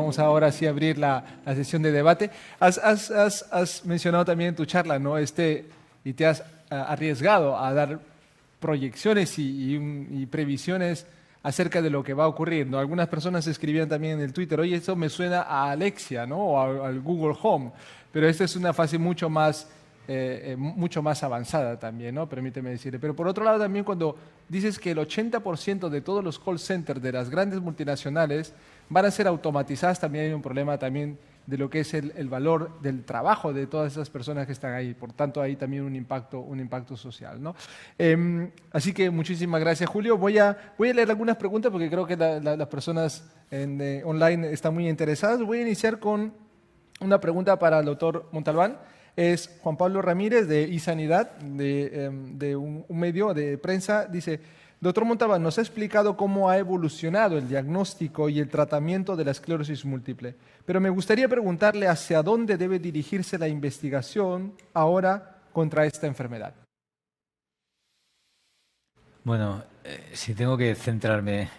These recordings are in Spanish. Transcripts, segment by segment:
vamos ahora sí a abrir la sesión de debate. Has mencionado también en tu charla, ¿no? Y te has arriesgado a dar proyecciones y previsiones acerca de lo que va a ocurrir, ¿no? Algunas personas escribían también en el Twitter, oye, esto me suena a Alexia, ¿no? O al Google Home, pero esta es una fase mucho más avanzada también, ¿no? Permíteme decirle. Pero por otro lado también cuando dices que el 80% de todos los call centers de las grandes multinacionales van a ser automatizadas, también hay un problema también de lo que es el valor del trabajo de todas esas personas que están ahí. Por tanto, hay también un impacto social, ¿no? Así que muchísimas gracias, Julio. Voy a leer algunas preguntas porque creo que las personas online están muy interesadas. Voy a iniciar con una pregunta para el doctor Montalbán. Es Juan Pablo Ramírez de iSanidad, de un medio de prensa. Dice, doctor Montalbán, nos ha explicado cómo ha evolucionado el diagnóstico y el tratamiento de la esclerosis múltiple, pero me gustaría preguntarle hacia dónde debe dirigirse la investigación ahora contra esta enfermedad. Bueno, si tengo que centrarme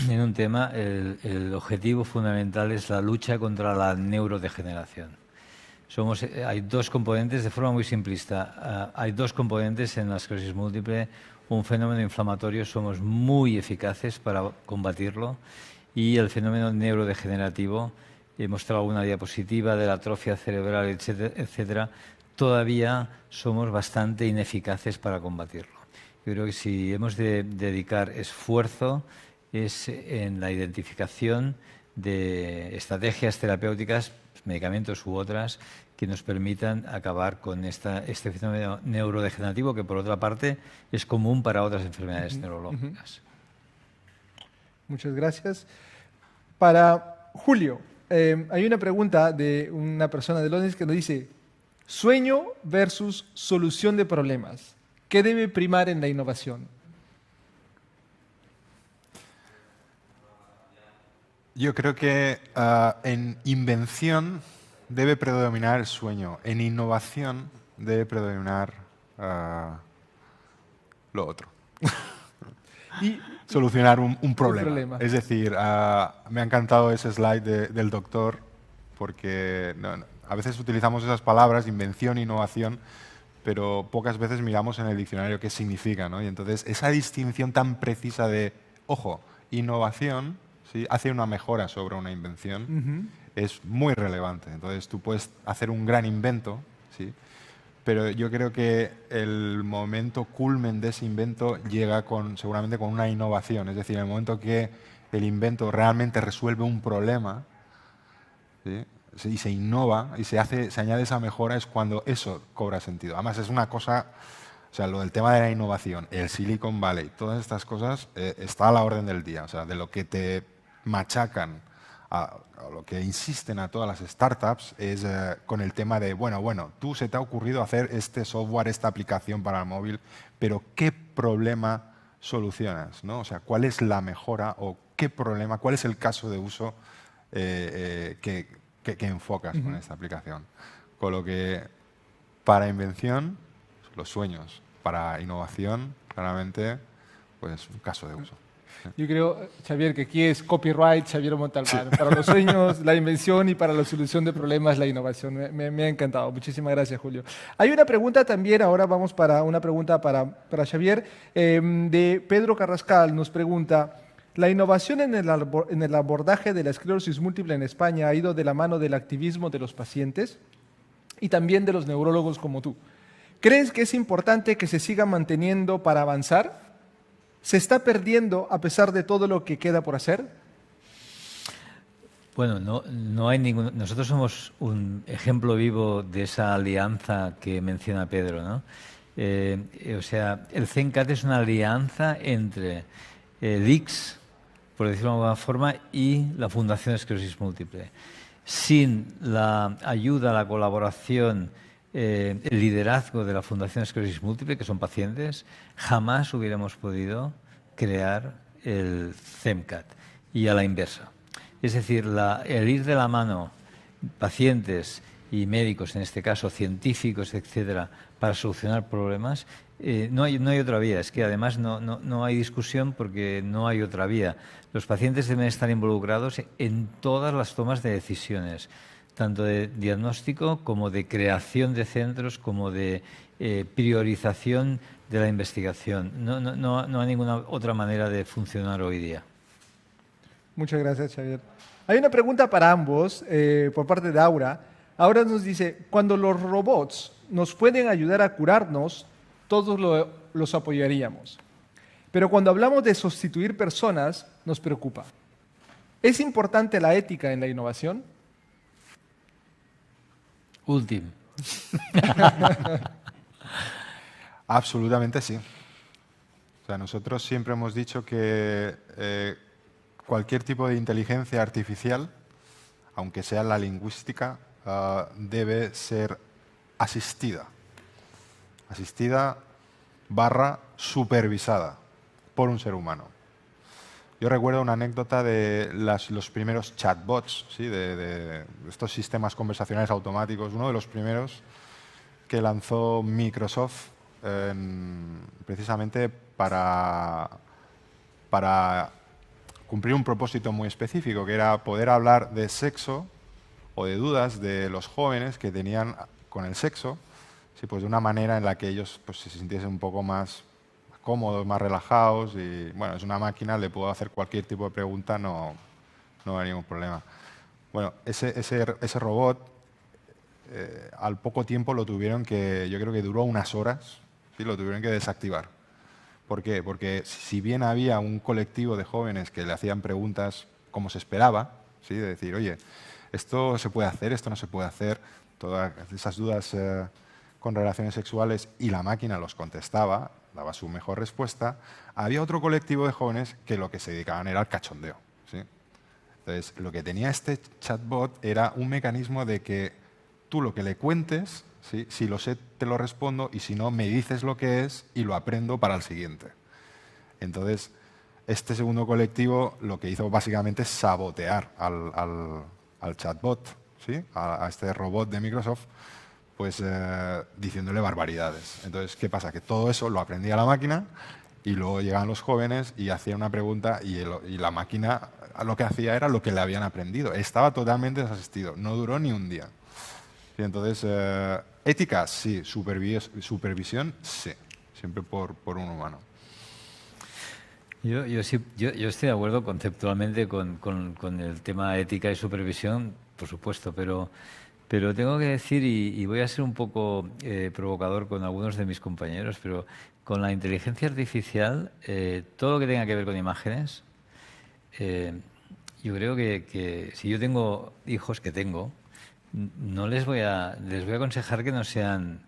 en un tema, el objetivo fundamental es la lucha contra la neurodegeneración. Hay dos componentes, de forma muy simplista, hay dos componentes en la esclerosis múltiple. Un fenómeno inflamatorio, somos muy eficaces para combatirlo, y el fenómeno neurodegenerativo, he mostrado una diapositiva de la atrofia cerebral, etcétera, todavía somos bastante ineficaces para combatirlo. Yo creo que si hemos de dedicar esfuerzo es en la identificación de estrategias terapéuticas, medicamentos u otras, que nos permitan acabar con este fenómeno neurodegenerativo, que por otra parte es común para otras enfermedades neurológicas. Muchas gracias. Para Julio, hay una pregunta de una persona de Londres que nos dice, sueño versus solución de problemas. ¿Qué debe primar en la innovación? Yo creo que en invención debe predominar el sueño. En innovación debe predominar lo otro. Y solucionar un problema. Es decir, me ha encantado ese slide del doctor, porque a veces utilizamos esas palabras, invención, innovación, pero pocas veces miramos en el diccionario qué significa, ¿no? Y entonces esa distinción tan precisa de, ojo, innovación, ¿sí?, hace una mejora sobre una invención, es muy relevante. Entonces tú puedes hacer un gran invento, ¿sí?, pero yo creo que el momento culmen de ese invento llega seguramente con una innovación. Es decir, en el momento que el invento realmente resuelve un problema, ¿sí?, y se innova y se añade esa mejora, es cuando eso cobra sentido. Además es una cosa, o sea, lo del tema de la innovación, el Silicon Valley, todas estas cosas está a la orden del día. O sea, de lo que te machacan, a lo que insisten a todas las startups es con el tema de, bueno, tú se te ha ocurrido hacer este software, esta aplicación para el móvil, pero ¿qué problema solucionas, ¿no? O sea, ¿cuál es la mejora o qué problema, cuál es el caso de uso que enfocas con esta aplicación? Con lo que para invención, los sueños. Para innovación, claramente, pues un caso de uso. Yo creo, Xavier, que aquí es copyright Xavier Montalbán. Sí. Para los sueños, la invención, y para la solución de problemas, la innovación. Me ha encantado. Muchísimas gracias, Julio. Hay una pregunta también, ahora vamos para una pregunta para Xavier, de Pedro Carrascal. Nos pregunta, ¿la innovación en el abordaje de la esclerosis múltiple en España ha ido de la mano del activismo de los pacientes y también de los neurólogos como tú? ¿Crees que es importante que se siga manteniendo para avanzar? ¿Se está perdiendo a pesar de todo lo que queda por hacer? Bueno, no hay ningún. Nosotros somos un ejemplo vivo de esa alianza que menciona Pedro, ¿no? O sea, el CENCAT es una alianza entre DICS, por decirlo de alguna forma, y la Fundación Esclerosis Múltiple. Sin la ayuda, la colaboración, el liderazgo de la Fundación Esclerosis Múltiple, que son pacientes, jamás hubiéramos podido crear el CEMCAT, y a la inversa. Es decir, el ir de la mano pacientes y médicos, en este caso científicos, etcétera, para solucionar problemas, no hay otra vía. Es que además no hay discusión porque no hay otra vía. Los pacientes deben estar involucrados en todas las tomas de decisiones, tanto de diagnóstico como de creación de centros, como de priorización de la investigación. No hay ninguna otra manera de funcionar hoy día. Muchas gracias, Xavier. Hay una pregunta para ambos por parte de Aura. Aura nos dice, cuando los robots nos pueden ayudar a curarnos, todos los apoyaríamos. Pero cuando hablamos de sustituir personas, nos preocupa. ¿Es importante la ética en la innovación? Último. Absolutamente sí. O sea, nosotros siempre hemos dicho que cualquier tipo de inteligencia artificial, aunque sea la lingüística, debe ser asistida. Asistida / supervisada por un ser humano. Yo recuerdo una anécdota de los primeros chatbots, ¿sí? de estos sistemas conversacionales automáticos. Uno de los primeros que lanzó Microsoft precisamente para cumplir un propósito muy específico, que era poder hablar de sexo o de dudas de los jóvenes que tenían con el sexo, sí, pues de una manera en la que ellos pues, se sintiesen un poco más cómodos, más relajados. Y bueno, es una máquina, le puedo hacer cualquier tipo de pregunta, no hay ningún problema. Bueno, ese robot al poco tiempo lo tuvieron que, yo creo que duró unas horas, ¿sí? Lo tuvieron que desactivar. ¿Por qué? Porque si bien había un colectivo de jóvenes que le hacían preguntas como se esperaba, ¿sí? De decir, oye, esto se puede hacer, esto no se puede hacer, todas esas dudas con relaciones sexuales, y la máquina los contestaba, daba su mejor respuesta, había otro colectivo de jóvenes que lo que se dedicaban era al cachondeo, ¿sí? Entonces, lo que tenía este chatbot era un mecanismo de que tú lo que le cuentes, ¿sí? Si lo sé, te lo respondo, y si no, me dices lo que es y lo aprendo para el siguiente. Entonces, este segundo colectivo lo que hizo básicamente es sabotear al chatbot, ¿sí? a este robot de Microsoft, pues diciéndole barbaridades. Entonces, ¿qué pasa? Que todo eso lo aprendía la máquina y luego llegaban los jóvenes y hacían una pregunta y la máquina lo que hacía era lo que le habían aprendido. Estaba totalmente desasistido, no duró ni un día. Y entonces, ética, sí. Supervisión, sí. Siempre por un humano. Yo estoy de acuerdo conceptualmente con el tema ética y supervisión, por supuesto, pero tengo que decir, y voy a ser un poco provocador con algunos de mis compañeros, pero con la inteligencia artificial, todo lo que tenga que ver con imágenes, yo creo que si yo tengo hijos, que tengo, les voy a aconsejar que no sean,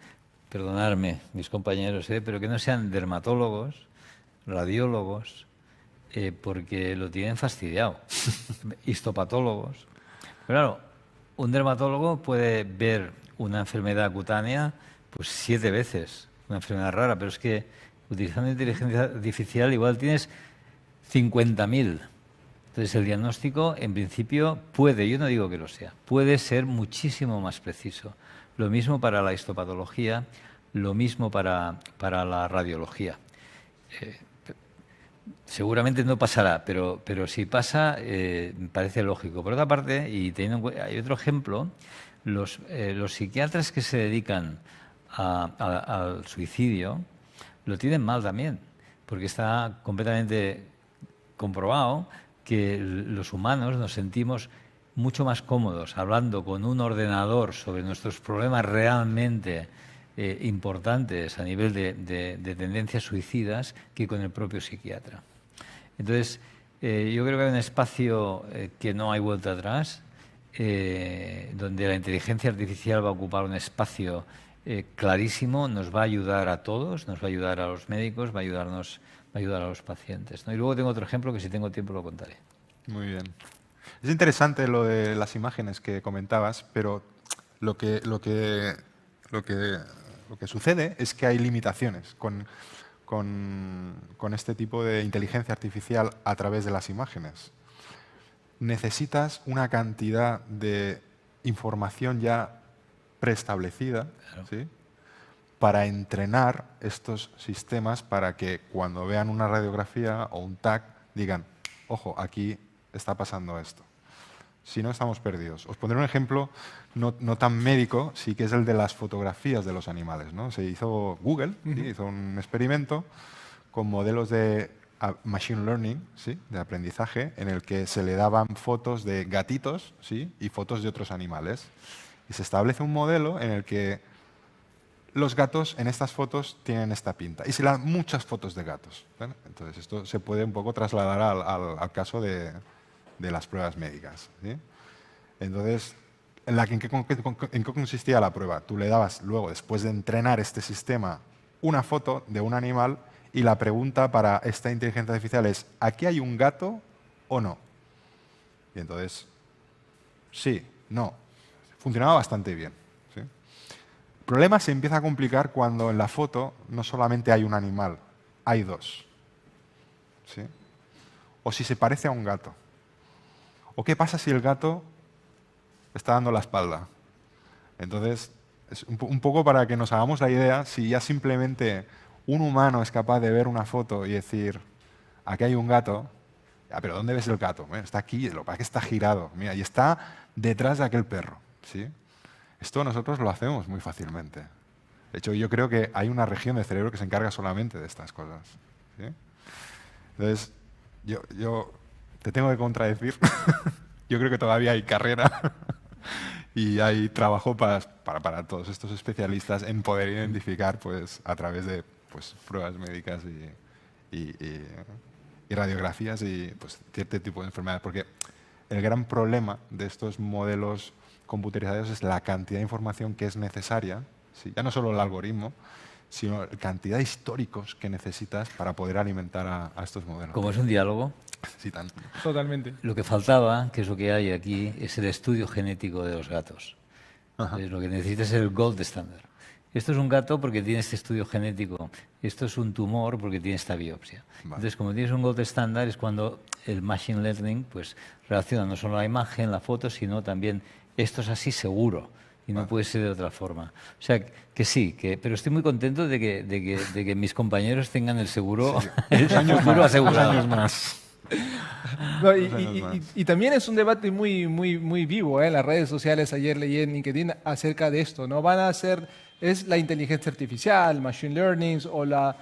perdonadme mis compañeros, pero que no sean dermatólogos, radiólogos, porque lo tienen fastidiado, histopatólogos. Pero claro, un dermatólogo puede ver una enfermedad cutánea pues 7 veces, una enfermedad rara, pero es que utilizando inteligencia artificial igual tienes 50.000. Entonces el diagnóstico en principio puede, yo no digo que lo sea, puede ser muchísimo más preciso. Lo mismo para la histopatología, lo mismo para la radiología. Seguramente no pasará, pero si pasa, me parece lógico. Por otra parte, y hay otro ejemplo, los psiquiatras que se dedican al suicidio lo tienen mal también, porque está completamente comprobado que los humanos nos sentimos mucho más cómodos hablando con un ordenador sobre nuestros problemas realmente importantes a nivel de tendencias suicidas que con el propio psiquiatra. Entonces, yo creo que hay un espacio que no hay vuelta atrás, donde la inteligencia artificial va a ocupar un espacio clarísimo, nos va a ayudar a todos, nos va a ayudar a los médicos, va a ayudar a los pacientes, ¿no? Y luego tengo otro ejemplo que si tengo tiempo lo contaré. Muy bien. Es interesante lo de las imágenes que comentabas, pero lo que sucede es que hay limitaciones con este tipo de inteligencia artificial a través de las imágenes. Necesitas una cantidad de información ya preestablecida, Claro. ¿sí? Para entrenar estos sistemas para que cuando vean una radiografía o un TAC digan, ojo, aquí está pasando esto. Si no, estamos perdidos. Os pondré un ejemplo no tan médico, sí que es el de las fotografías de los animales, ¿no? Se hizo Google, ¿sí? Hizo un experimento con modelos de machine learning, ¿sí? De aprendizaje, en el que se le daban fotos de gatitos, ¿sí? Y fotos de otros animales. Y se establece un modelo en el que los gatos en estas fotos tienen esta pinta. Y se le dan muchas fotos de gatos, ¿vale? Entonces esto se puede un poco trasladar al caso de las pruebas médicas, ¿sí? Entonces, ¿en qué consistía la prueba? Tú le dabas luego, después de entrenar este sistema, una foto de un animal y la pregunta para esta inteligencia artificial es, ¿aquí hay un gato o no? Y entonces, sí, no. Funcionaba bastante bien. ¿Sí? El problema se empieza a complicar cuando en la foto no solamente hay un animal, hay dos. ¿Sí? O si se parece a un gato. ¿O qué pasa si el gato está dando la espalda? Entonces, es un poco para que nos hagamos la idea, si ya simplemente un humano es capaz de ver una foto y decir, aquí hay un gato, pero ¿dónde ves el gato? Está aquí, lo que pasa es que está girado, mira, y está detrás de aquel perro. ¿Sí? Esto nosotros lo hacemos muy fácilmente. De hecho, yo creo que hay una región del cerebro que se encarga solamente de estas cosas. ¿Sí? Entonces, yo te tengo que contradecir. Yo creo que todavía hay carrera y hay trabajo para todos estos especialistas en poder identificar pues, a través de pues, pruebas médicas y radiografías y pues, cierto tipo de enfermedades. Porque el gran problema de estos modelos computarizados es la cantidad de información que es necesaria, ¿sí? Ya no solo el algoritmo, sino la cantidad de históricos que necesitas para poder alimentar a estos modelos. Como es un diálogo, Sí, tanto. Totalmente. lo que faltaba, que es lo que hay aquí, es el estudio genético de los gatos. Lo que necesitas es el gold standard. Esto es un gato porque tiene este estudio genético. Esto es un tumor porque tiene esta biopsia. Vale. Entonces, como tienes un gold standard, es cuando el machine learning pues, relaciona no solo la imagen, la foto, sino también esto es así seguro y no puede ser de otra forma. O sea, que sí, pero estoy muy contento de que mis compañeros tengan el seguro, el seguro asegurado. Años más. No, y también es un debate muy vivo en las redes sociales. Ayer leí en LinkedIn acerca de esto, ¿no? Van a ser, es la inteligencia artificial, machine learning o la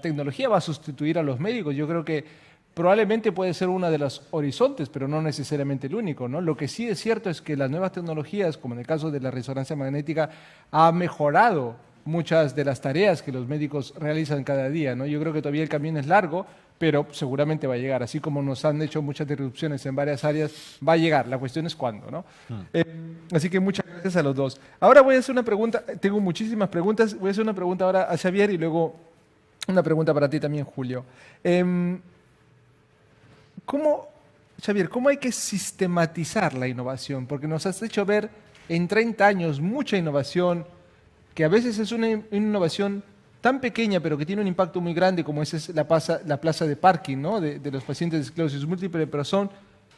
tecnología va a sustituir a los médicos. Yo creo que probablemente puede ser uno de los horizontes, pero no necesariamente el único, ¿no? Lo que sí es cierto es que las nuevas tecnologías, como en el caso de la resonancia magnética, ha mejorado muchas de las tareas que los médicos realizan cada día, ¿no? Yo creo que todavía el camino es largo, pero seguramente va a llegar. Así como nos han hecho muchas disrupciones en varias áreas, va a llegar. La cuestión es cuándo, ¿no? Así que muchas gracias a los dos. Ahora voy a hacer una pregunta. Tengo muchísimas preguntas. Voy a hacer una pregunta ahora a Xavier y luego una pregunta para ti también, Julio. Xavier, ¿cómo hay que sistematizar la innovación? Porque nos has hecho ver en 30 años mucha innovación, que a veces es una innovación tan pequeña, pero que tiene un impacto muy grande, como es la plaza de parking, ¿no? de los pacientes de esclerosis múltiple, pero son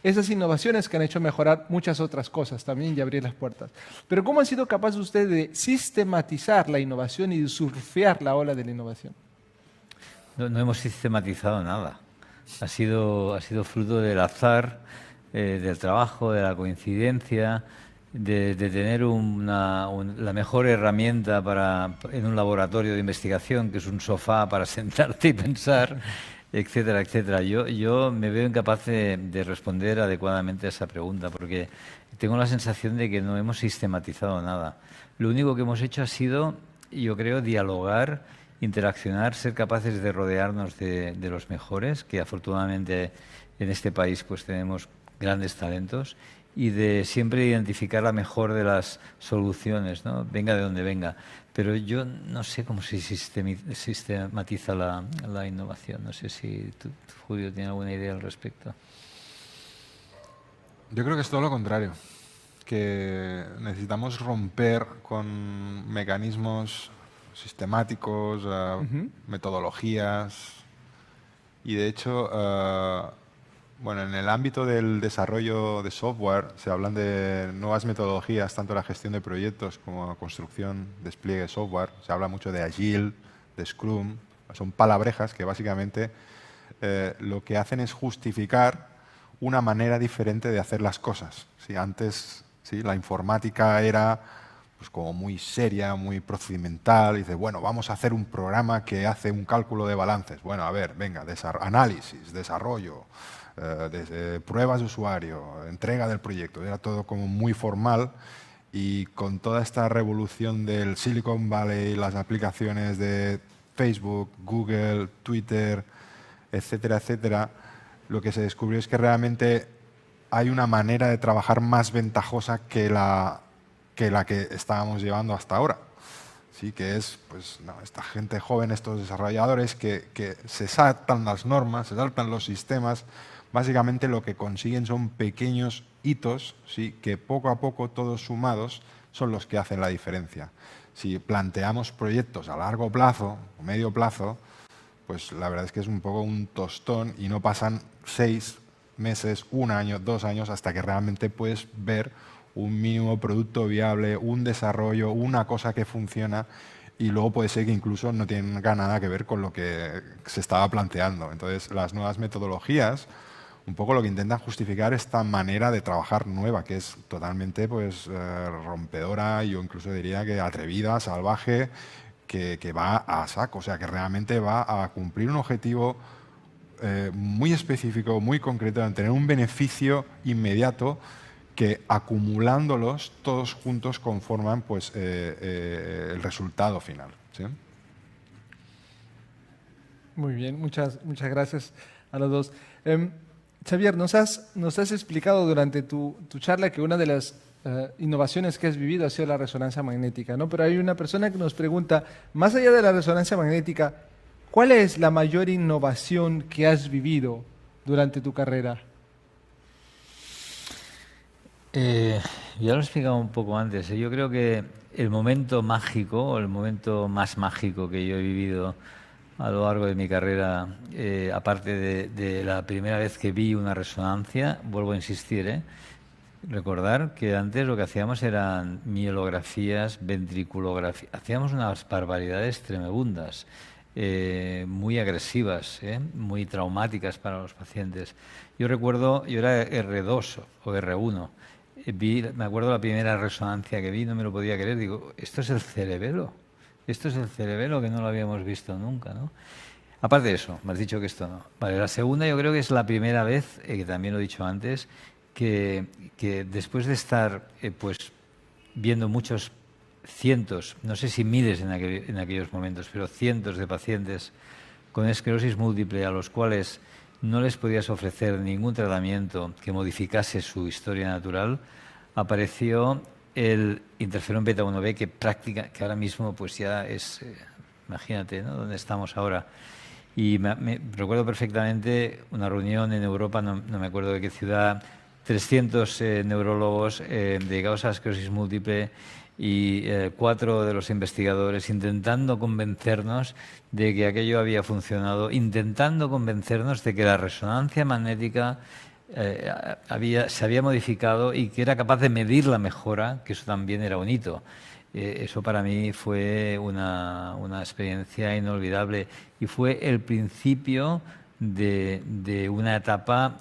esas innovaciones que han hecho mejorar muchas otras cosas también y abrir las puertas. Pero ¿cómo han sido capaces ustedes de sistematizar la innovación y de surfear la ola de la innovación? No hemos sistematizado nada. Ha sido fruto del azar, del trabajo, de la coincidencia, de tener la mejor herramienta en un laboratorio de investigación, que es un sofá para sentarte y pensar, etcétera, etcétera. Yo me veo incapaz de responder adecuadamente a esa pregunta, porque tengo la sensación de que no hemos sistematizado nada. Lo único que hemos hecho ha sido, yo creo, dialogar, interaccionar, ser capaces de rodearnos de los mejores, que afortunadamente en este país pues tenemos grandes talentos, y de siempre identificar la mejor de las soluciones, ¿no? Venga de donde venga. Pero yo no sé cómo se sistematiza la innovación. No sé si tú, Julio, tienes alguna idea al respecto. Yo creo que es todo lo contrario, que necesitamos romper con mecanismos sistemáticos, metodologías, y de hecho Bueno, en el ámbito del desarrollo de software se hablan de nuevas metodologías, tanto la gestión de proyectos como la construcción, despliegue de software. Se habla mucho de Agile, de Scrum. Son palabrejas que básicamente lo que hacen es justificar una manera diferente de hacer las cosas. ¿Sí? Antes la informática era pues, como muy seria, muy procedimental. Y dice, bueno, vamos a hacer un programa que hace un cálculo de balances. Bueno, a ver, venga, análisis, desarrollo, pruebas de usuario, entrega del proyecto. Era todo como muy formal. Y con toda esta revolución del Silicon Valley, las aplicaciones de Facebook, Google, Twitter, etcétera, etcétera, lo que se descubrió es que realmente hay una manera de trabajar más ventajosa que la que estábamos llevando hasta ahora. Sí, que es pues, esta gente joven, estos desarrolladores que se saltan las normas, se saltan los sistemas. Básicamente lo que consiguen son pequeños hitos, ¿sí? Que poco a poco, todos sumados, son los que hacen la diferencia. Si planteamos proyectos a largo plazo o medio plazo, pues la verdad es que es un poco un tostón y no pasan 6 meses, 1 año, 2 años, hasta que realmente puedes ver un mínimo producto viable, un desarrollo, una cosa que funciona, y luego puede ser que incluso no tenga nada que ver con lo que se estaba planteando. Entonces, las nuevas metodologías un poco lo que intentan justificar esta manera de trabajar nueva, que es totalmente pues, rompedora, yo incluso diría que atrevida, salvaje, que va a saco, o sea, que realmente va a cumplir un objetivo muy específico, muy concreto, de tener un beneficio inmediato que acumulándolos todos juntos conforman pues, el resultado final. ¿Sí? Muy bien, muchas gracias a los dos. Xavier, nos has explicado durante tu charla que una de las innovaciones que has vivido ha sido la resonancia magnética, ¿no? Pero hay una persona que nos pregunta, más allá de la resonancia magnética, ¿cuál es la mayor innovación que has vivido durante tu carrera? Ya lo he explicado un poco antes. Yo creo que el momento mágico, o el momento más mágico que yo he vivido a lo largo de mi carrera, aparte de la primera vez que vi una resonancia, vuelvo a insistir, recordar que antes lo que hacíamos eran mielografías, ventriculografías, hacíamos unas barbaridades tremebundas, muy agresivas, muy traumáticas para los pacientes. Yo recuerdo, yo era R2 o R1, me acuerdo la primera resonancia que vi, no me lo podía creer, digo, esto es el cerebelo. Esto es el cerebelo, que no lo habíamos visto nunca, ¿no? Aparte de eso, me has dicho que esto no. Vale, la segunda yo creo que es la primera vez, que también lo he dicho antes, que después de estar pues, viendo muchos cientos, no sé si miles en aquellos momentos, pero cientos de pacientes con esclerosis múltiple a los cuales no les podías ofrecer ningún tratamiento que modificase su historia natural, apareció el interferón beta 1B que ahora mismo pues ya es, imagínate, ¿no? Dónde estamos ahora. Y me recuerdo perfectamente una reunión en Europa, no me acuerdo de qué ciudad, 300 neurólogos dedicados a la esclerosis múltiple y 4 de los investigadores intentando convencernos de que aquello había funcionado, intentando convencernos de que la resonancia magnética se había modificado y que era capaz de medir la mejora, que eso también era un hito. Eso para mí fue una experiencia inolvidable y fue el principio de una etapa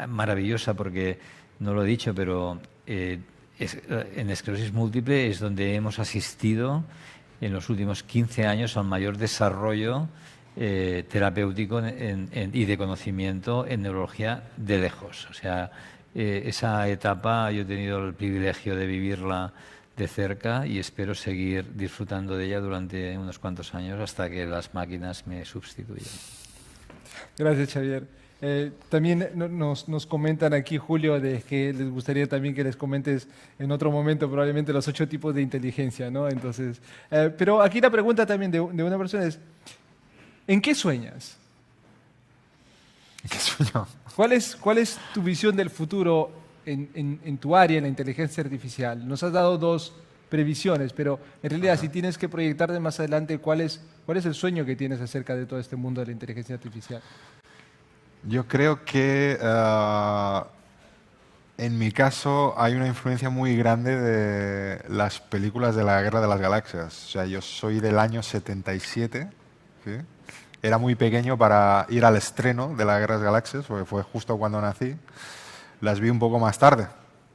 maravillosa, porque no lo he dicho, pero en esclerosis múltiple es donde hemos asistido en los últimos 15 años al mayor desarrollo terapéutico y de conocimiento en neurología de lejos. O sea, esa etapa yo he tenido el privilegio de vivirla de cerca y espero seguir disfrutando de ella durante unos cuantos años hasta que las máquinas me sustituyan. Gracias, Xavier. También nos comentan aquí, Julio, de que les gustaría también que les comentes en otro momento probablemente los 8 tipos de inteligencia, ¿no? Entonces, pero aquí la pregunta también de una persona es, ¿en qué sueñas? ¿En qué sueño? ¿Cuál es tu visión del futuro en tu área, en la inteligencia artificial? Nos has dado 2 previsiones, pero en realidad si tienes que proyectarte más adelante, ¿cuál es el sueño que tienes acerca de todo este mundo de la inteligencia artificial? Yo creo que en mi caso hay una influencia muy grande de las películas de la Guerra de las Galaxias. O sea, yo soy del año 77, ¿sí? Era muy pequeño para ir al estreno de la Guerra de las Galaxias, porque fue justo cuando nací. Las vi un poco más tarde,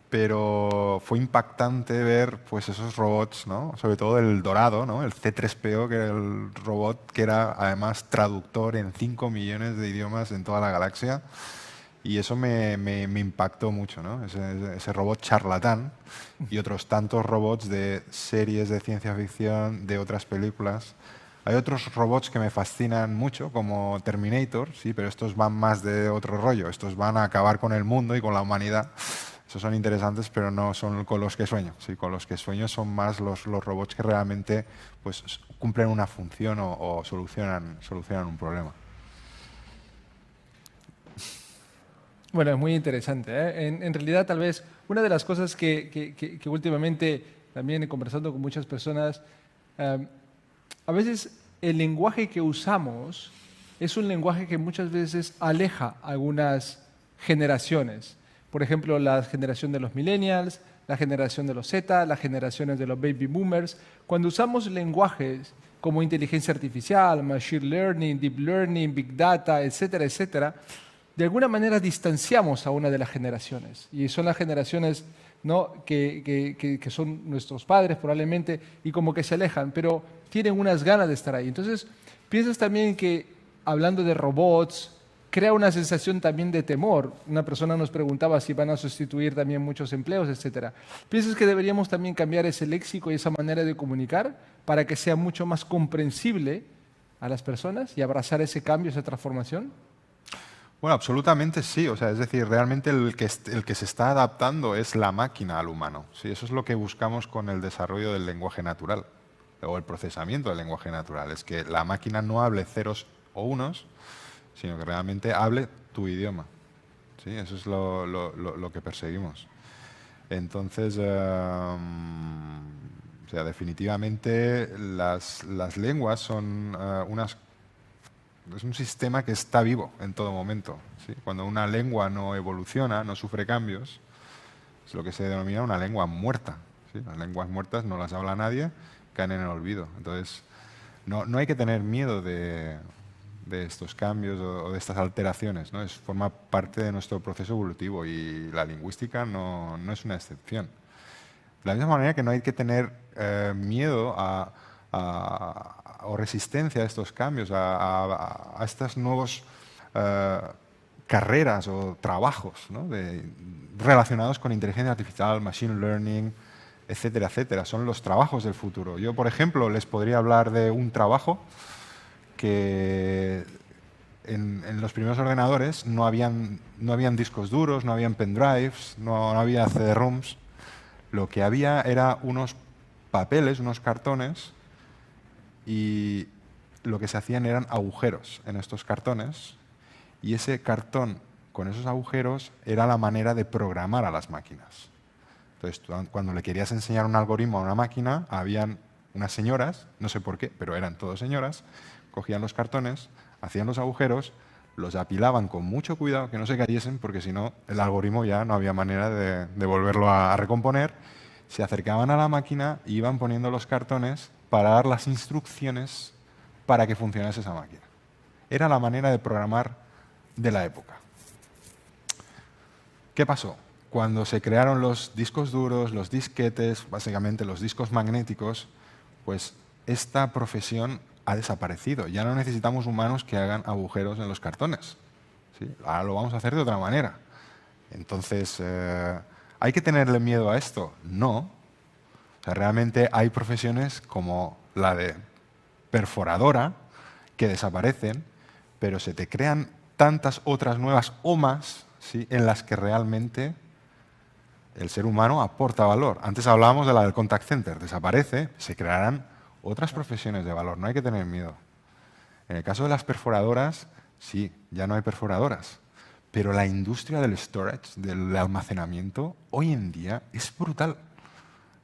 pero fue impactante ver pues, esos robots, ¿no? Sobre todo el dorado, ¿no? El C-3PO, que era el robot que era además traductor en 5 millones de idiomas en toda la galaxia. Y eso me impactó mucho, ¿no? Ese robot charlatán y otros tantos robots de series de ciencia ficción, de otras películas. Hay otros robots que me fascinan mucho, como Terminator, sí, pero estos van más de otro rollo. Estos van a acabar con el mundo y con la humanidad. Esos son interesantes, pero no son con los que sueño. Sí, con los que sueño son más los robots que realmente pues, cumplen una función o solucionan un problema. Bueno, es muy interesante, ¿eh? En realidad, tal vez, una de las cosas que últimamente, también conversando con muchas personas, a veces el lenguaje que usamos es un lenguaje que muchas veces aleja a algunas generaciones. Por ejemplo, la generación de los millennials, la generación de los Z, las generaciones de los baby boomers. Cuando usamos lenguajes como inteligencia artificial, machine learning, deep learning, big data, etcétera, etcétera, de alguna manera distanciamos a una de las generaciones. Y son las generaciones, ¿no? que son nuestros padres probablemente y como que se alejan, pero tienen unas ganas de estar ahí. Entonces, piensas también que hablando de robots, crea una sensación también de temor. Una persona nos preguntaba si van a sustituir también muchos empleos, etcétera. ¿Piensas que deberíamos también cambiar ese léxico y esa manera de comunicar para que sea mucho más comprensible a las personas y abrazar ese cambio, esa transformación? Bueno, absolutamente sí. O sea, es decir, realmente el que se está adaptando es la máquina al humano. Sí, eso es lo que buscamos con el desarrollo del lenguaje natural o el procesamiento del lenguaje natural. Es que la máquina no hable ceros o unos, sino que realmente hable tu idioma. ¿Sí? Eso es lo que perseguimos. Entonces, o sea, definitivamente las lenguas son es un sistema que está vivo en todo momento. ¿Sí? Cuando una lengua no evoluciona, no sufre cambios, es lo que se denomina una lengua muerta. ¿Sí? Las lenguas muertas no las habla nadie, caen en el olvido. Entonces, no hay que tener miedo de estos cambios o de estas alteraciones, ¿no? Forma parte de nuestro proceso evolutivo y la lingüística no es una excepción. De la misma manera que no hay que tener miedo o resistencia a estos cambios, a estas nuevas carreras o trabajos, ¿no? Relacionados con inteligencia artificial, machine learning, etcétera, etcétera. Son los trabajos del futuro. Yo, por ejemplo, les podría hablar de un trabajo que en los primeros ordenadores no habían discos duros, no habían pendrives, no había CD-ROMs. Lo que había era unos papeles, unos cartones, y lo que se hacían eran agujeros en estos cartones, y ese cartón con esos agujeros era la manera de programar a las máquinas. Entonces, cuando le querías enseñar un algoritmo a una máquina, habían unas señoras, no sé por qué, pero eran todas señoras, cogían los cartones, hacían los agujeros, los apilaban con mucho cuidado, que no se cayesen, porque si no, el algoritmo ya no había manera de volverlo a recomponer. Se acercaban a la máquina y iban poniendo los cartones para dar las instrucciones para que funcionase esa máquina. Era la manera de programar de la época. ¿Qué pasó? Cuando se crearon los discos duros, los disquetes, básicamente los discos magnéticos, pues esta profesión ha desaparecido. Ya no necesitamos humanos que hagan agujeros en los cartones. ¿Sí? Ahora lo vamos a hacer de otra manera. Entonces, ¿hay que tenerle miedo a esto? No. O sea, realmente hay profesiones como la de perforadora que desaparecen, pero se te crean tantas otras nuevas o más, ¿sí? En las que realmente el ser humano aporta valor. Antes hablábamos de la del contact center. Desaparece, se crearán otras profesiones de valor. No hay que tener miedo. En el caso de las perforadoras, sí, ya no hay perforadoras. Pero la industria del storage, del almacenamiento, hoy en día es brutal.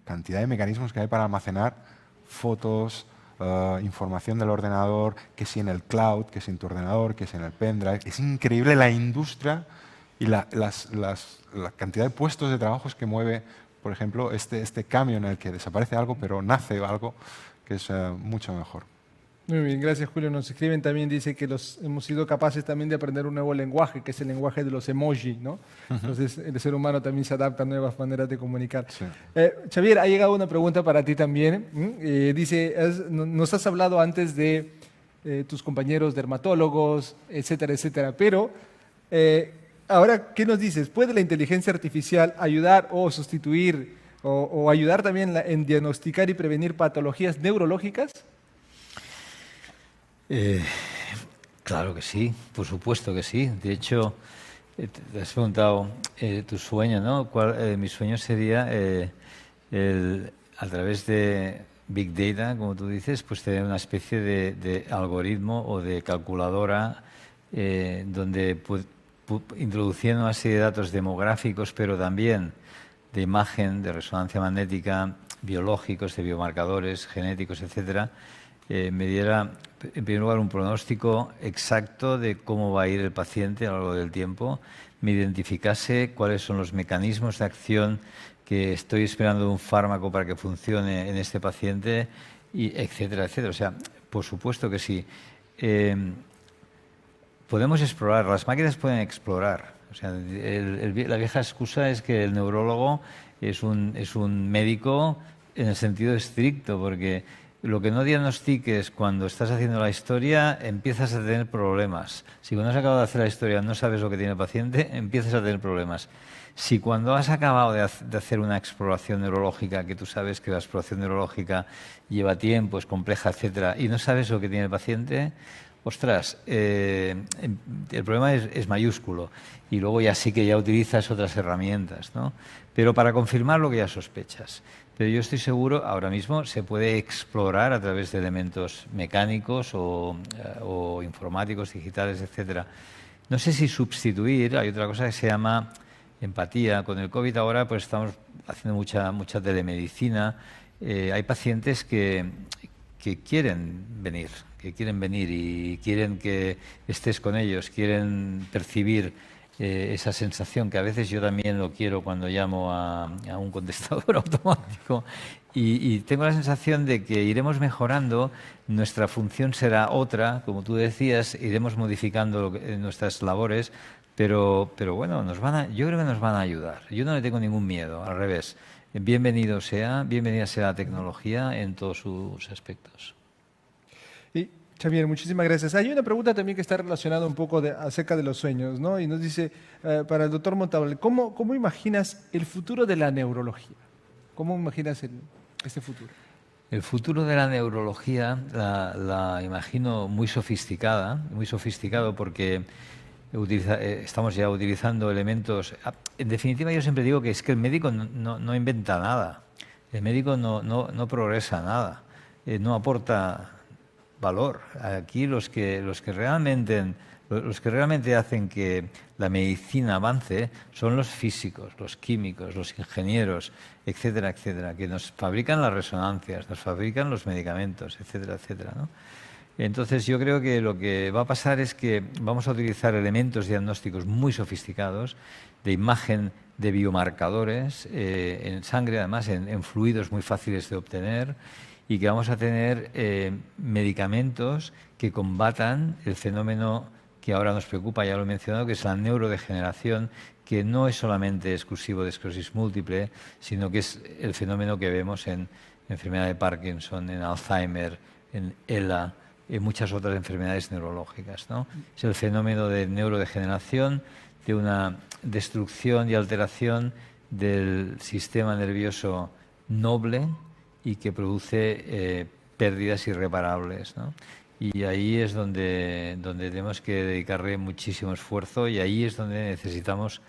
Cantidad de mecanismos que hay para almacenar fotos, información del ordenador, que si en el cloud, que si en tu ordenador, que si en el pendrive. Es increíble la industria y la cantidad de puestos de trabajo que mueve, por ejemplo, este cambio en el que desaparece algo, pero nace algo que es mucho mejor. Muy bien, gracias Julio. Nos escriben también, dice que hemos sido capaces también de aprender un nuevo lenguaje, que es el lenguaje de los emoji, ¿no? Entonces el ser humano también se adapta a nuevas maneras de comunicar. Sí. Xavier, ha llegado una pregunta para ti también. Dice, nos has hablado antes de tus compañeros dermatólogos, etcétera, etcétera, pero ahora, ¿qué nos dices? ¿Puede la inteligencia artificial ayudar o sustituir o ayudar también en diagnosticar y prevenir patologías neurológicas? Claro que sí, por supuesto que sí. De hecho, te has preguntado tu sueño, ¿no? Mi sueño sería, a través de Big Data, como tú dices, pues tener una especie de algoritmo o de calculadora donde introduciendo una serie de datos demográficos, pero también de imagen, de resonancia magnética, biológicos, de biomarcadores, genéticos, etcétera, me diera, en primer lugar, un pronóstico exacto de cómo va a ir el paciente a lo largo del tiempo, me identificase cuáles son los mecanismos de acción que estoy esperando de un fármaco para que funcione en este paciente, y etcétera, etcétera. O sea, por supuesto que sí. Podemos explorar, las máquinas pueden explorar. O sea, la vieja excusa es que el neurólogo es un médico en el sentido estricto, porque lo que no diagnostiques cuando estás haciendo la historia, empiezas a tener problemas. Si cuando has acabado de hacer la historia no sabes lo que tiene el paciente, empiezas a tener problemas. Si cuando has acabado de hacer una exploración neurológica, que tú sabes que la exploración neurológica lleva tiempo, es compleja, etcétera, y no sabes lo que tiene el paciente, ostras, el problema es mayúsculo. Y luego ya sí que ya utilizas otras herramientas, ¿no? Pero para confirmar lo que ya sospechas. Pero yo estoy seguro, ahora mismo se puede explorar a través de elementos mecánicos o informáticos, digitales, etcétera. No sé si sustituir, hay otra cosa que se llama empatía. Con el COVID ahora pues estamos haciendo mucha telemedicina. Hay pacientes que quieren venir y quieren que estés con ellos, quieren percibir esa sensación, que a veces yo también lo quiero cuando llamo a un contestador automático, y tengo la sensación de que iremos mejorando, nuestra función será otra, como tú decías, iremos modificando nuestras labores, pero bueno, yo creo que nos van a ayudar. Yo no le tengo ningún miedo, al revés. Bienvenida sea la tecnología en todos sus aspectos. Xavier, muchísimas gracias. Hay una pregunta también que está relacionada un poco acerca de los sueños, ¿no? Y nos dice, para el doctor Montalbán, ¿cómo imaginas el futuro de la neurología? ¿Cómo imaginas este futuro? El futuro de la neurología la imagino muy sofisticado porque estamos ya utilizando elementos. En definitiva, yo siempre digo que es que el médico no inventa nada, el médico no progresa nada, no aporta valor. Aquí los que realmente hacen que la medicina avance son los físicos, los químicos, los ingenieros, etcétera, etcétera, que nos fabrican las resonancias, nos fabrican los medicamentos, etcétera, etcétera, ¿no? Entonces yo creo que lo que va a pasar es que vamos a utilizar elementos diagnósticos muy sofisticados, de imagen, de biomarcadores, en sangre, además en fluidos muy fáciles de obtener, y que vamos a tener medicamentos que combatan el fenómeno que ahora nos preocupa, ya lo he mencionado, que es la neurodegeneración, que no es solamente exclusivo de esclerosis múltiple, sino que es el fenómeno que vemos en enfermedad de Parkinson, en Alzheimer, en ELA, en muchas otras enfermedades neurológicas, ¿no? Es el fenómeno de neurodegeneración, de una destrucción y alteración del sistema nervioso noble, y que produce pérdidas irreparables, ¿no? Y ahí es donde tenemos que dedicarle muchísimo esfuerzo, y ahí es donde necesitamos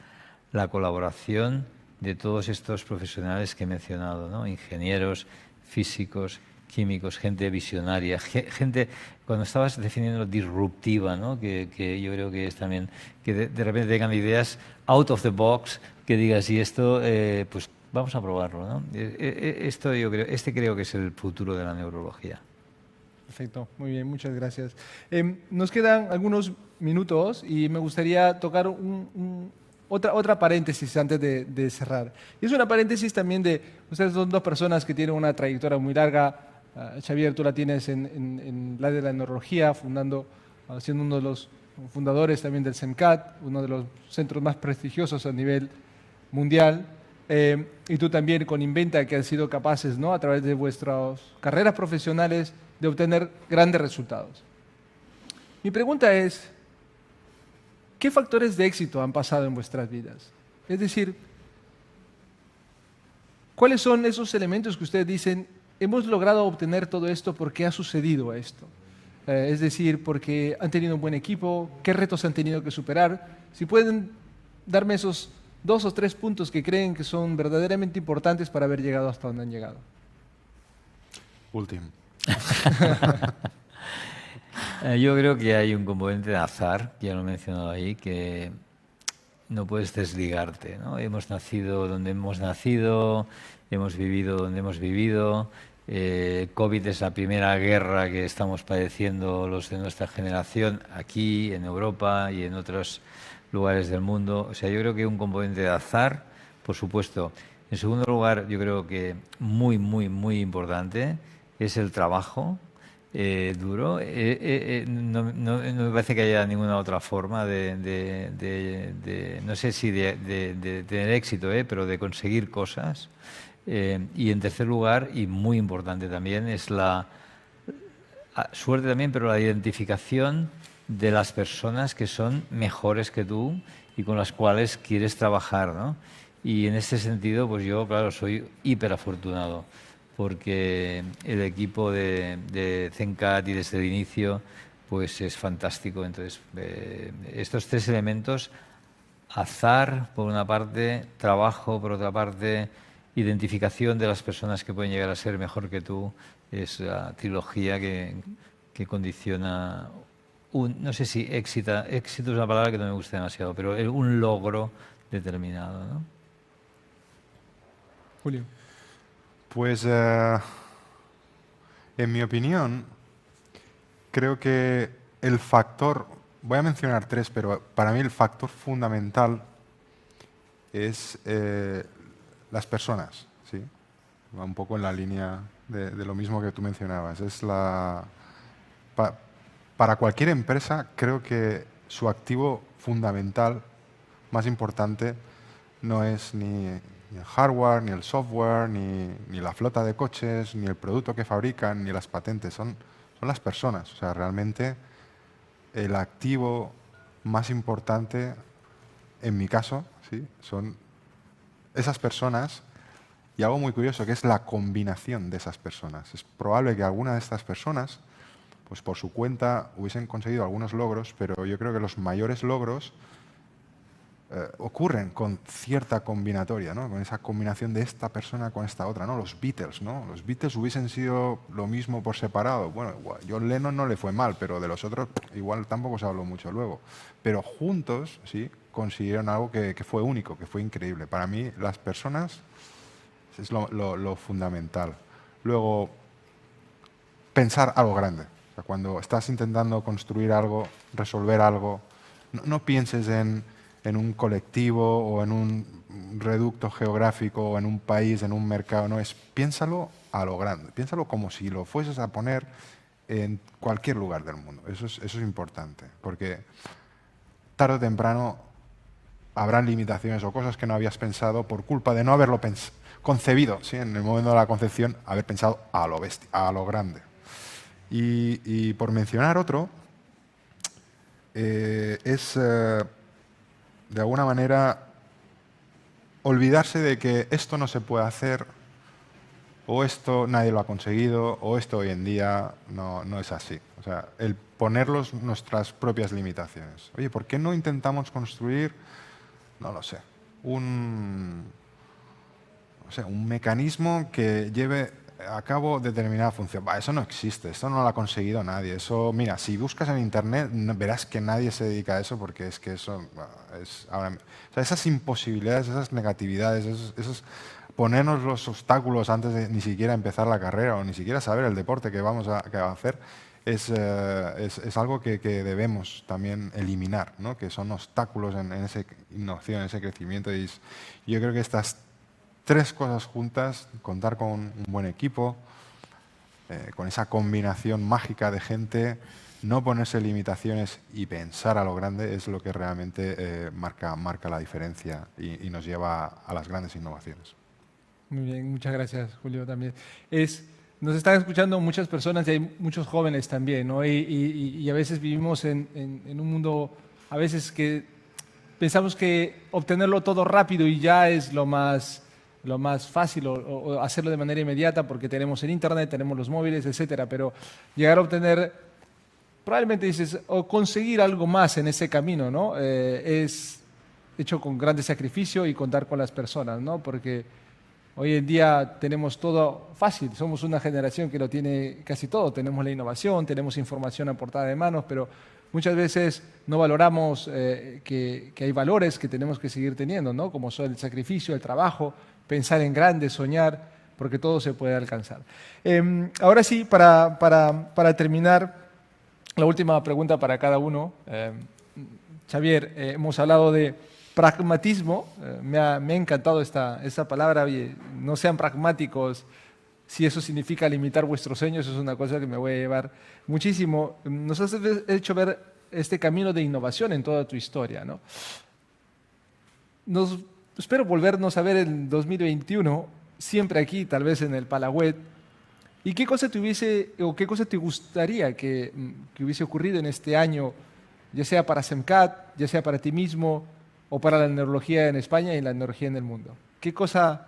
la colaboración de todos estos profesionales que he mencionado, ¿no? Ingenieros, físicos, químicos, gente visionaria, gente, cuando estabas definiendo disruptiva, ¿no? Que yo creo que es también que de repente tengan ideas out of the box, que digas, y esto, pues vamos a probarlo, ¿no? Creo que es el futuro de la neurología. Perfecto, muy bien, muchas gracias. Nos quedan algunos minutos y me gustaría tocar otra paréntesis antes de cerrar. Y es una paréntesis también de, ustedes son dos personas que tienen una trayectoria muy larga. Xavier, tú la tienes en la de la neurología, siendo uno de los fundadores también del CEMCAT, uno de los centros más prestigiosos a nivel mundial. Y tú también con Inventa, que han sido capaces, ¿no?, a través de vuestras carreras profesionales de obtener grandes resultados. Mi pregunta es, ¿qué factores de éxito han pasado en vuestras vidas? Es decir, ¿cuáles son esos elementos que ustedes dicen, hemos logrado obtener todo esto porque ha sucedido esto? Es decir, porque han tenido un buen equipo, ¿qué retos han tenido que superar? Si pueden darme esos 2 o 3 puntos que creen que son verdaderamente importantes para haber llegado hasta donde han llegado. Último. Yo creo que hay un componente de azar, ya lo he mencionado ahí, que no puedes desligarte, ¿no? Hemos nacido donde hemos nacido, hemos vivido donde hemos vivido. COVID es la primera guerra que estamos padeciendo los de nuestra generación aquí, en Europa y en otros lugares del mundo. O sea, yo creo que un componente de azar, por supuesto. En segundo lugar, yo creo que muy, muy, muy importante es el trabajo duro. No me parece que haya ninguna otra forma no sé si de tener éxito, pero de conseguir cosas. Y en tercer lugar, y muy importante también, es la suerte también, pero la identificación de las personas que son mejores que tú y con las cuales quieres trabajar, ¿no? Y en este sentido, pues yo, claro, soy hiper afortunado, porque el equipo de CEMCAT y desde el inicio, pues es fantástico. Entonces, estos 3 elementos, azar por una parte, trabajo por otra parte, identificación de las personas que pueden llegar a ser mejor que tú, es la trilogía que condiciona no sé si éxito es una palabra que no me gusta demasiado, pero un logro determinado, ¿no? Julio. Pues, en mi opinión, creo que el factor, voy a mencionar 3, pero para mí el factor fundamental es las personas, ¿sí? Va un poco en la línea de lo mismo que tú mencionabas. Para cualquier empresa, creo que su activo fundamental, más importante, no es ni el hardware, ni el software, ni la flota de coches, ni el producto que fabrican, ni las patentes. Son las personas. O sea, realmente el activo más importante, en mi caso, ¿sí?, son esas personas, y algo muy curioso, que es la combinación de esas personas. Es probable que alguna de estas personas, pues por su cuenta, hubiesen conseguido algunos logros, pero yo creo que los mayores logros ocurren con cierta combinatoria, ¿no? Con esa combinación de esta persona con esta otra, ¿no? Los Beatles, ¿no? Los Beatles hubiesen sido lo mismo por separado. Bueno, John Lennon no le fue mal, pero de los otros igual tampoco se habló mucho luego. Pero juntos, sí, consiguieron algo que fue único, que fue increíble. Para mí, las personas es lo fundamental. Luego, pensar algo grande. O sea, cuando estás intentando construir algo, resolver algo, no pienses en un colectivo o en un reducto geográfico o en un país, en un mercado. No, piénsalo a lo grande. Piénsalo como si lo fueses a poner en cualquier lugar del mundo. Eso es importante, porque tarde o temprano habrán limitaciones o cosas que no habías pensado por culpa de no haberlo concebido, ¿sí?, en el momento de la concepción, haber pensado a lo bestia, a lo grande. Y por mencionar otro, es de alguna manera olvidarse de que esto no se puede hacer, o esto nadie lo ha conseguido, o esto hoy en día no es así. O sea, el ponerlos nuestras propias limitaciones. Oye, ¿por qué no intentamos construir, no lo sé, un mecanismo que lleve a cabo determinada función? Eso no existe, esto no lo ha conseguido nadie. Eso, mira, si buscas en internet verás que nadie se dedica a eso, porque es que eso es ahora, o sea, esas imposibilidades, esas negatividades, esos ponernos los obstáculos antes de ni siquiera empezar la carrera o ni siquiera saber el deporte que vamos a hacer, es algo que debemos también eliminar, ¿no? Que son obstáculos en esa innovación, en ese crecimiento. Y yo creo que estas tres cosas juntas, contar con un buen equipo, con esa combinación mágica de gente, no ponerse limitaciones y pensar a lo grande, es lo que realmente marca la diferencia y nos lleva a las grandes innovaciones. Muy bien, muchas gracias, Julio, también. Nos están escuchando muchas personas y hay muchos jóvenes también, ¿no? Y a veces vivimos en un mundo, a veces que pensamos que obtenerlo todo rápido y ya es lo más fácil o hacerlo de manera inmediata porque tenemos el Internet, tenemos los móviles, etcétera. Pero llegar a obtener, probablemente dices, o conseguir algo más en ese camino, ¿no? Es hecho con grande sacrificio y contar con las personas, ¿no? Porque hoy en día tenemos todo fácil, somos una generación que lo tiene casi todo, tenemos la innovación, tenemos información a portada de manos, pero muchas veces no valoramos que hay valores que tenemos que seguir teniendo, ¿no? Como son el sacrificio, el trabajo, pensar en grande, soñar, porque todo se puede alcanzar. Ahora sí, para terminar, la última pregunta para cada uno. Xavier, hemos hablado de pragmatismo, me ha encantado esta palabra. Oye, no sean pragmáticos, si eso significa limitar vuestros sueños, eso es una cosa que me voy a llevar muchísimo. Nos has hecho ver este camino de innovación en toda tu historia, ¿no? Espero volvernos a ver en 2021, siempre aquí, tal vez en el Palawet. ¿Y qué cosa te gustaría que hubiese ocurrido en este año, ya sea para SEMCAT, ya sea para ti mismo, o para la neurología en España y la neurología en el mundo? ¿Qué cosa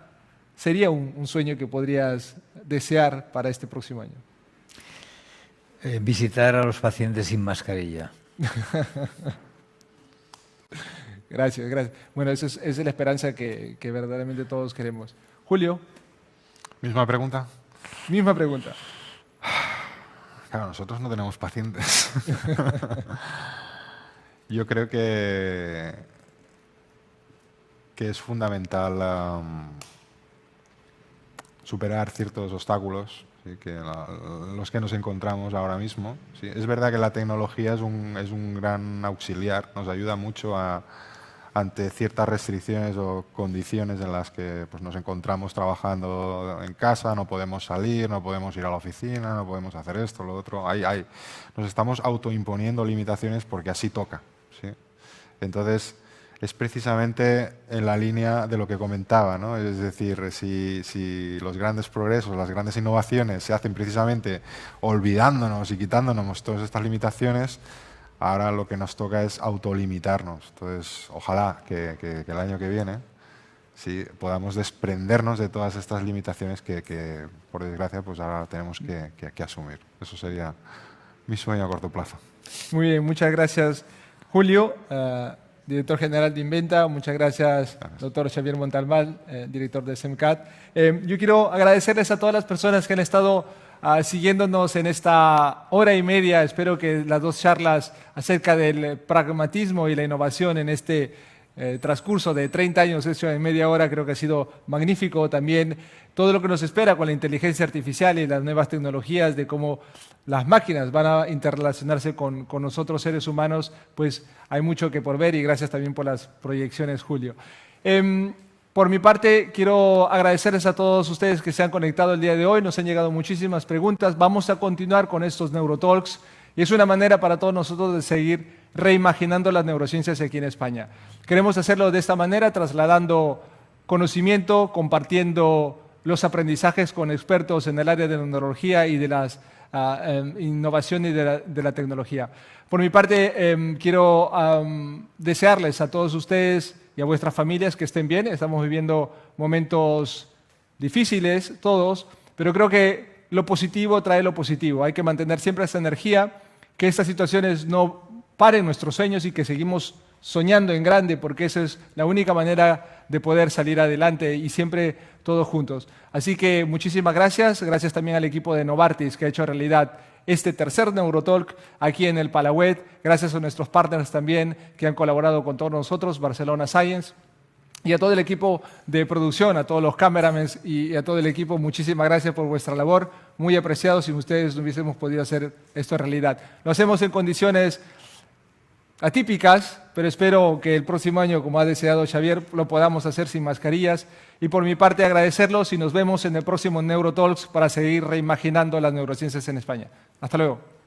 sería un sueño que podrías desear para este próximo año? Visitar a los pacientes sin mascarilla. Gracias, gracias. Bueno, esa es la esperanza que verdaderamente todos queremos. Julio. ¿Misma pregunta? Misma pregunta. Claro, nosotros no tenemos pacientes. Yo creo que es fundamental superar ciertos obstáculos, ¿sí? Los que nos encontramos ahora mismo. ¿Sí? Es verdad que la tecnología es un gran auxiliar, nos ayuda mucho ante ciertas restricciones o condiciones en las que pues, nos encontramos trabajando en casa, no podemos salir, no podemos ir a la oficina, no podemos hacer esto, lo otro. Nos estamos autoimponiendo limitaciones porque así toca. ¿Sí? Entonces, es precisamente en la línea de lo que comentaba, ¿no? Es decir, si los grandes progresos, las grandes innovaciones se hacen precisamente olvidándonos y quitándonos todas estas limitaciones, ahora lo que nos toca es autolimitarnos. Entonces, ojalá que el año que viene sí, podamos desprendernos de todas estas limitaciones que por desgracia, pues ahora tenemos que asumir. Eso sería mi sueño a corto plazo. Muy bien, muchas gracias, Julio. Director general de Inventa, muchas gracias, doctor Xavier Montalbán, director de SEMCAT. Yo quiero agradecerles a todas las personas que han estado siguiéndonos en esta hora y media. Espero que las dos charlas acerca del pragmatismo y la innovación en este transcurso de 30 años, hecho en media hora, creo que ha sido magnífico. También todo lo que nos espera con la inteligencia artificial y las nuevas tecnologías, de cómo las máquinas van a interrelacionarse con nosotros seres humanos, pues hay mucho que por ver, y gracias también por las proyecciones, Julio. Por mi parte, quiero agradecerles a todos ustedes que se han conectado el día de hoy. Nos han llegado muchísimas preguntas. Vamos a continuar con estos NeuroTalks y es una manera para todos nosotros de seguir reimaginando las neurociencias aquí en España. Queremos hacerlo de esta manera, trasladando conocimiento, compartiendo los aprendizajes con expertos en el área de la neurología y de las innovaciones de la tecnología. Por mi parte, quiero desearles a todos ustedes y a vuestras familias que estén bien. Estamos viviendo momentos difíciles todos, pero creo que lo positivo trae lo positivo. Hay que mantener siempre esa energía, que estas situaciones no paren nuestros sueños y que seguimos soñando en grande, porque esa es la única manera de poder salir adelante y siempre todos juntos. Así que muchísimas gracias. Gracias también al equipo de Novartis que ha hecho realidad este tercer NeuroTalk aquí en el Palawet. Gracias a nuestros partners también que han colaborado con todos nosotros, Barcelona Science. Y a todo el equipo de producción, a todos los cameramen y a todo el equipo, muchísimas gracias por vuestra labor, muy apreciado. Sin ustedes no hubiésemos podido hacer esto realidad. Lo hacemos en condiciones atípicas, pero espero que el próximo año, como ha deseado Xavier, lo podamos hacer sin mascarillas. Y por mi parte agradecerlos y nos vemos en el próximo NeuroTalks para seguir reimaginando las neurociencias en España. Hasta luego.